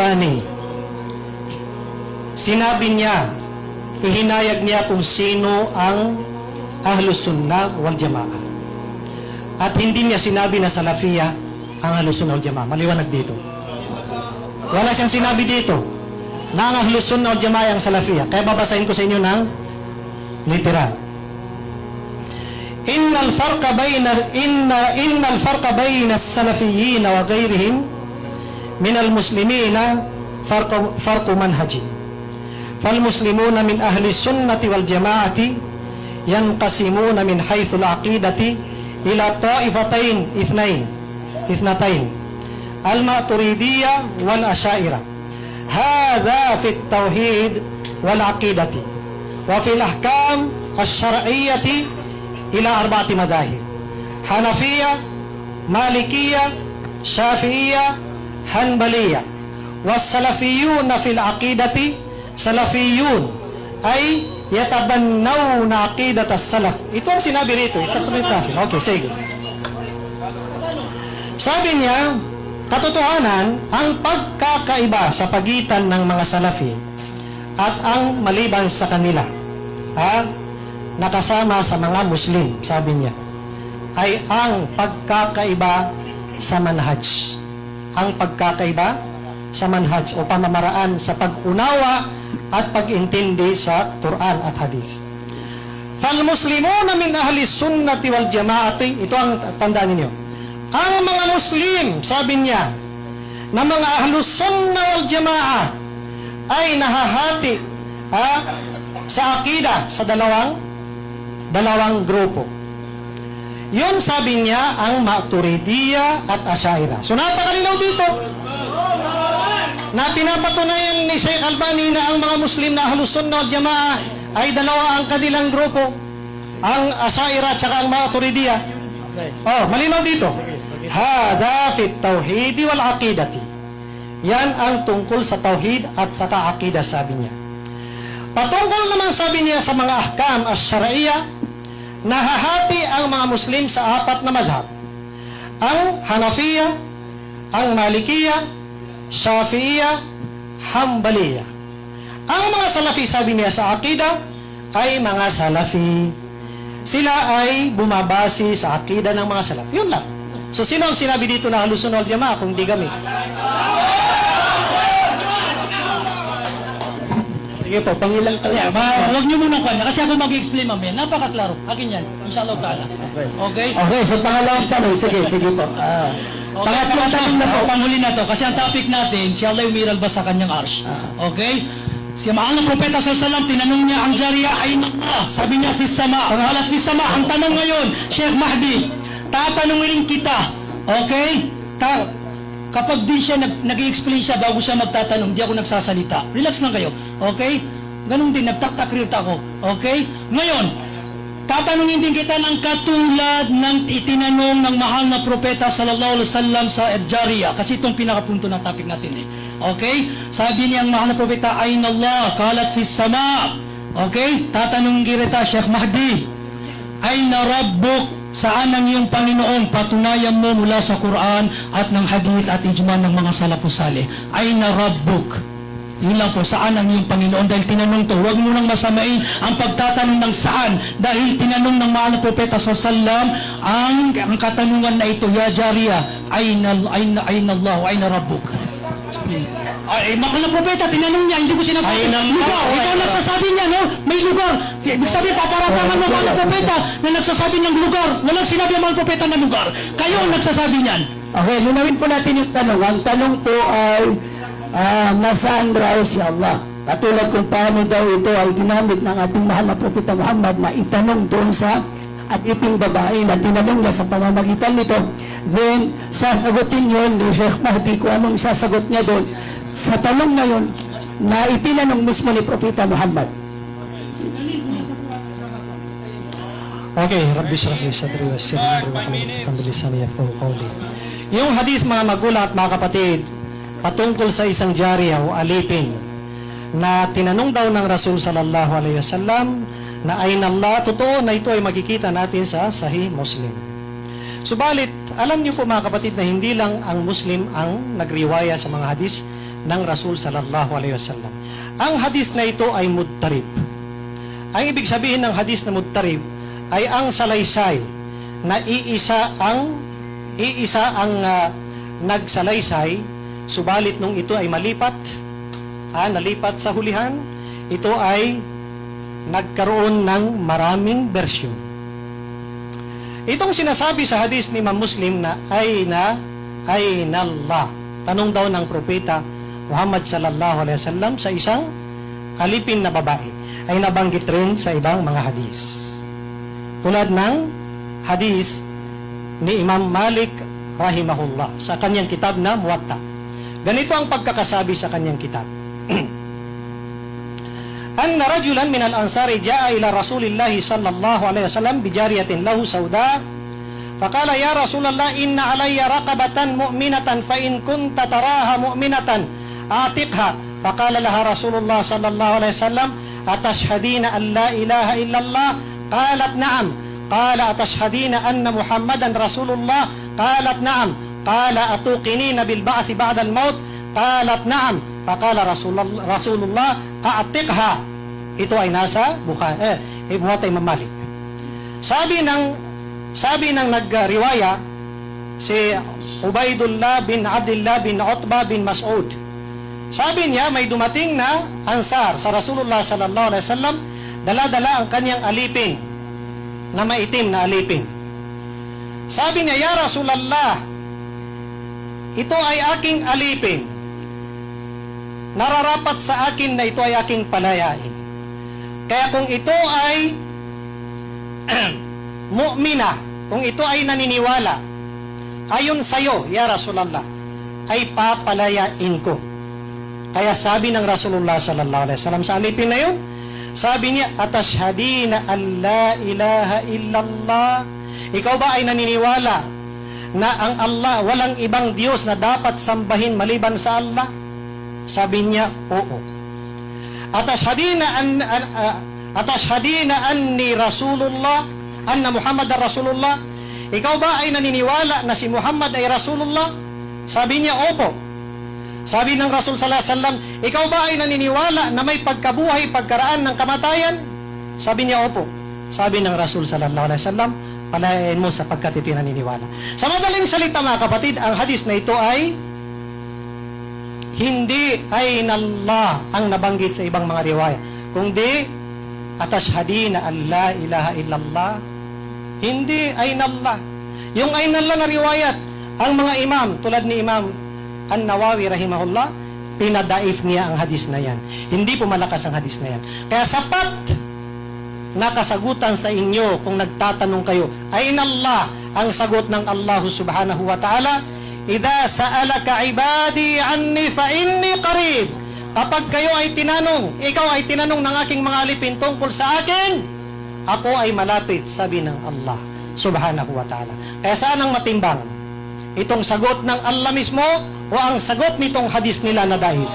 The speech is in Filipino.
Albani, sinabi niya, ihinayag niya kung sino ang Ahlus Sunnah wal Jamaah. At hindi niya sinabi na Salafiyah ang Ahlus Sunnah wal Jamaah. Maliwanag dito. Wala siyang sinabi dito na ang Ahlus Sunnah wal Jamaah ang Salafiyah. Kaya babasahin ko sa inyo ng literal. Innal farqa bayna as-salafiyyin wa ghayrihim min al-muslimina farqu manhaji. Fal muslimuna min ahli sunnati wal jamaati yanqasimuna min haythu al-aqidati ila ta'ifatain ithnatain al-maturidiyya wal asyairah. Hadha fi at-tauhid wal aqidati wa fi al-ahkam asy-syar'iyyati ila arba'ati madahib: Hanafiyah, Malikiyah, Syafi'iyah, Hanbaliyah. Was-salafiyuna fil aqidati, salafiyun ay yatabannawna aqidat as-salaf. Ito ang sinabi rito. Okay, sige. Sabi niya, katotohanan, ang pagkakaiba sa pagitan ng mga salafi at ang maliban sa kanila, nakasama sa mga Muslim, sabi niya, ay ang pagkakaiba sa manhaj. Ang pagkakaiba sa manhaj o pamamaraan sa pag-unawa at pag-intindi sa Quran at Hadis. Fal muslimuna min ahli sunnati wal jamaati, ito ang tandaan ninyo. Ang mga Muslim, sabi niya, na mga ahlus sunnah wal jamaa ay nahahati sa akida sa dalawang grupo. Yun sabi niya ang Maturidiyya at Asyairah. So napakalinaw dito na pinapatunayan ni Sheikh Albani na ang mga Muslim na Ahlus Sunnah wal Jamaa ay dalawa ang kanilang grupo, ang Asyairah at saka ang Maturidiyya. Malinaw dito. Hada fit tauhid wal aqidati. Yan ang tungkol sa tauhid at saka aqida, sabi niya. Patungkol naman, sabi niya, sa mga ahkam as-syar'iyyah, nahahati ang mga Muslim sa apat na madhab: ang Hanafiyah, ang Malikiyah, Syafi'iyah, Hanbaliyah. Ang mga Salafi, sabi niya, sa akida ay mga Salafi. Sila ay bumabase sa akida ng mga Salaf. Yun lang. So sino ang sinabi dito na Ahlus Sunnah wal Jamaah kung di kami? Sige po, pangilang talaga. Huwag niyo muna kanya kasi ako mag-explain mamaya. Napakaklaro. Akin yan. Inshallah ta'ala. Okay? Okay, so pangalawang tanong. Sige po. Pangatlong tanong na po. Panghuli na to. Kasi ang topic natin, si Allah umiral ba sa kanyang arsh. Okay? Si mahal ng Propeta SAW, tinanong niya ang Jariya ay Allah. Sabi niya, fis sama. Pangalat fis sama. Ang tanong ngayon, Sheikh Mahdi, tatanungin kita. Okay? Kapag di siya nag-i-explain siya bago siya magtatanong, di ako nagsasalita. Relax lang kayo. Okay? Ganun din, nagtaktak-rit ako. Okay? Ngayon, tatanungin din kita ng katulad ng itinanong ng mahal na Propeta sallallahu alaihi wasallam sa Jariya. Kasi itong pinakapunto ng topic natin eh. Okay? Sabi niya ang mahal na Propeta, Aina Allah, kalat fis sama. Okay? Tatanungin kita, Sheikh Mahdi, Aina Rabbuk? Saan ang iyong Panginoon? Patunayan mo mula sa Quran at ng hadith at ijma ng mga salafus salih. Aina Rabbuk? Yun lang po, saan ang iyong Panginoon? Dahil tinanong to, huwag mo nang masamain ang pagtatanong ng saan. Dahil tinanong ng mahal na Propeta sallam ang katanungan na ito, Ya Jariya, Aina Allah, Aina Rabbuk? Ay, mahal na Propeta, tinanong niya, hindi ko sinasabi. Lugar, ikaw nagsasabi niya, no? May lugar. Ibig sabihin, paparatangan mo mahal na Propeta na nagsasabi ng lugar. Walang sinabi ang mahal na Propeta na lugar. Kayo ang nagsasabi niyan. Okay, linawin po natin yung tanong. Ang tanong po ay, nasaan raw si Allah? Katulad kung paano daw ito ay ginamit ng ating mahal na Propeta Muhammad na itanong doon sa at iping babae na tinanong niya sa pamamagitan nito. Then, sasagutin yun ni Sheikh Mahdi kung anong sasagot niya doon sa tanong na yun na itinanong mismo ni Propeta Muhammad. Okay, Rabbi shrah li sadri wa yassir li amri wahlul 'uqdatam min lisani yafqahu qawli. Yung hadis, mga magulang at mga kapatid, patungkol sa isang jariya o alipin na tinanong daw ng Rasul sallallahu alaihi wasallam na Aina Allah, totoo na ito ay makikita natin sa Sahih Muslim. Subalit, alam niyo po mga kapatid na hindi lang ang Muslim ang nagriwaya sa mga hadis, ng Rasul sallallahu alaihi wasallam. Ang hadis na ito ay mudtarib. Ang ibig sabihin ng hadis na mudtarib ay ang salaysay na iisa ang nagsalaysay, subalit nung ito ay nalipat sa hulihan, ito ay nagkaroon ng maraming bersyon. Itong sinasabi sa hadis ni Imam Muslim na Aynallah. Tanong daw ng propeta Muhammad sallallahu alaihi wasallam sa isang alipin na babae, ay nabanggit rin sa ibang mga hadis. Tulad ng hadis ni Imam Malik rahimahullah sa kanyang kitab na Muwatta. Ganito ang pagkakasabi sa kanyang kitab. Anna rajulan min al-ansari jaa ila Rasulillahi sallallahu alaihi wasallam bijariyatin lahu sauda faqala ya Rasulullah inna alayya raqabatan mu'minatan fa in kunta taraha mu'minatan atiqha faqala laha Rasulullah sallallahu alaihi wasallam atashhadina an la ilaha illallah qalat na'am qala atashhadina anna Muhammadan Rasulullah qalat na'am qala atuqinina bil ba'thi ba'da al-maut qalat na'am faqala Rasulullah a'tiqha. Ito ay nasa Muwatta Imam Malik. Sabi ng nagriwaya si Ubaidullah bin Abdullah bin Utbah bin Mas'ud. Sabi niya may dumating na ansar sa Rasulullah sallallahu alaihi wasallam, dala-dala ang kanyang alipin na maitim na alipin. Sabi niya, ya Rasulullah, ito ay aking alipin. Nararapat sa akin na ito ay aking palayain. Kaya kung ito ay mu'mina, kung ito ay naniniwala, ayon sa'yo, ya Rasulullah, ay papalayain ko. Kaya sabi ng Rasulullah sallallahu alaihi wasallam sa alipin na yun, sabi niya, atashhadina an la ilaha illallah. Ikaw ba ay naniniwala na ang Allah, walang ibang Diyos na dapat sambahin maliban sa Allah? Sabi niya, oo. Atashhadina anni Rasulullah, anna Muhammad Rasulullah. Ikaw ba ay naniniwala na si Muhammad ay Rasulullah? Sabi niya, opo. Sabi ng Rasul sallallahu alaihi wasallam, ikaw ba ay naniniwala na may pagkabuhay, pagkaraan ng kamatayan? Sabi niya, opo. Sabi ng Rasul sallallahu alaihi wasallam, palayain mo sapagkat ito'y naniniwala. Sa madaling salita mga kapatid, ang hadis na ito ay hindi Aynallah ang nabanggit sa ibang mga riwaya, kundi atashhadina an la ilaha illallah. Hindi Aynallah. Yung Aynallah na riwayat, ang mga imam tulad ni Imam An-Nawawi rahimahullah, pinadaif niya ang hadis na yan. Hindi po malakas ang hadis na yan. Kaya sapat na kasagutan sa inyo kung nagtatanong kayo, Aynallah ang sagot ng Allah subhanahu wa ta'ala, idha sa'alaka ibadi anni fa inni qarib. Kapag kayo ay tinanong, ikaw ay tinanong ng aking mga alipin tungkol sa akin, ako ay malapit, sabi ng Allah subhanahu wa ta'ala. Kaya saan ang matimbang? Itong sagot ng Allah mismo o ang sagot nitong hadis nila na daif?